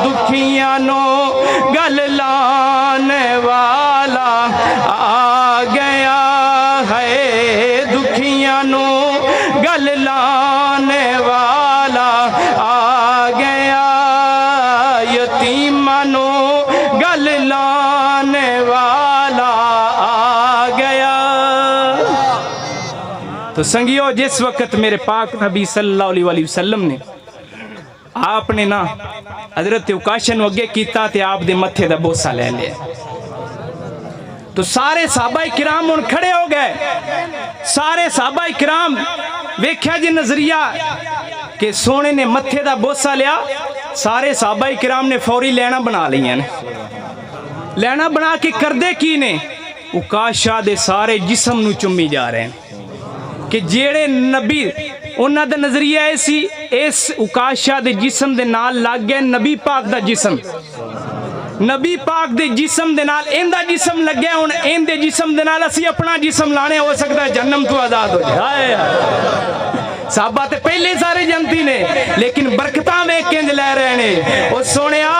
दुखियां no गल लाने वाला आ गया है, दुखियां नो गल लाने वाला आ गया, यतीमां नो गल लाने वाला आ गया। तो संगियो, जिस वक्त मेरे पाक नबी सल्लल्लाहु अलैहि वसल्लम ने आपने ना हजरत उकाशा नूं अगे कीता ते आप दे मत्थे दा बोसा ले लिया, तो सारे सहाबाए किराम हुण खड़े हो गए। सारे सहाबाए किराम वेख्या जी नजरिया कि सोने ने मत्थे दा बोसा लिया, सारे सहाबाए किराम ने फौरी लैना बना लियां ने। लैना बना के करदे की ने, उकाशा दे सारे जिस्म नूं चुम्मी जा रहे हैं कि जेड़े नबी उन्हां दा नजरिया ऐ सी, इस उकाशा दे जिस्म दे नाल लग गया नबी पाक दा जिस्म, नबी पाक दे जिस्म दे नाल इंदा जिस्म लग्या, हुण इंदे जिस्म दे नाल असी अपना जिस्म लाने, हो सकता है जन्नम तो आजाद हो जाए। साहबा ते पहले सारे जनती ने, लेकिन बरकतां वेख के ले रहे ने। ओ सोनिया,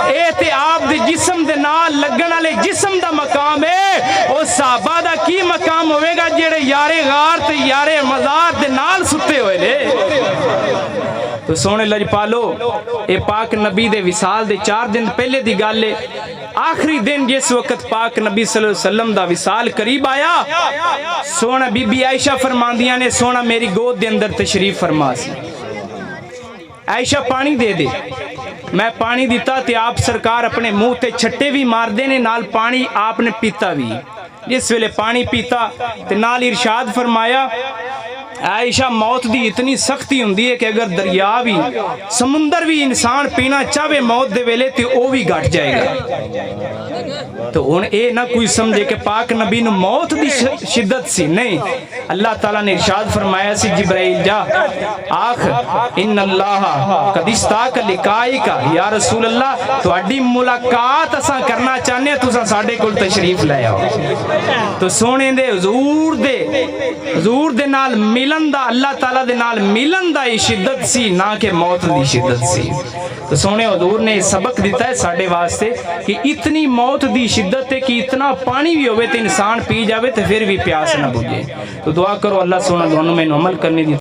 ए ते आप दे जिस्म दे नाल लगण वाले जिस्म दा मकाम है, ओ साहबा दा की मकाम होवेगा जेड़े यारे गार ते यारे मज़ार दे नाल सुते हुए ने। तो सोने लजपालो, ये पाक नबी दे विसाल दे 4 दिन पहले दी गल है। आखिरी दिन जिस वक्त पाक नबी सल्लल्लाहु अलैहि वसल्लम दा विसाल करीब आया, सोना बीबी आयशा फरमांदियां ने, सोना मेरी गोद दे अंदर तशरीफ फरमा सी। आयशा पानी दे दे, मैं पानी दिता ते आप सरकार अपने मुंह ते छट्टे भी मारदे ने, नाल पानी आपने पीता भी। जिस वेले पानी पीता ते नाल इरशाद फरमाया, आयशा मौत दी इतनी सख्ती हुंदी है कि अगर दरिया भी समुंदर भी इंसान पीना चाहे मौत दे वेले ते ओ भी घट जाएगा। तो हुण ये ना कोई समझे कि पाक नबी नूं मौत दी शिद्दत सी, नहीं। अल्लाह ताला ने इरशाद फरमाया सी, जिब्राइल जा आख इन्नल्लाह कद इस्ताक लिकाइका, या रसूल अल्लाह तुहाडी मुलाकात असां करना चाहने, तुसां साडे कोल तशरीफ ले आओ। तो सोने दे हुजूर दे नाल मिलन दा, अल्लाह ताला दे नाल मिलन दा ये शिद्दत सी, ना कि मौत दी शिद्दत सी। तो सोने हुजूर ने सबक दिता है साडे वास्ते कि इतनी मौत दी शिद्दत है कि इतना पानी भी होवे तो इंसान पी जावे तो फिर भी प्यास ना बुझे। तो दुआ करो अल्लाह सोना दोनों में अमल करने दी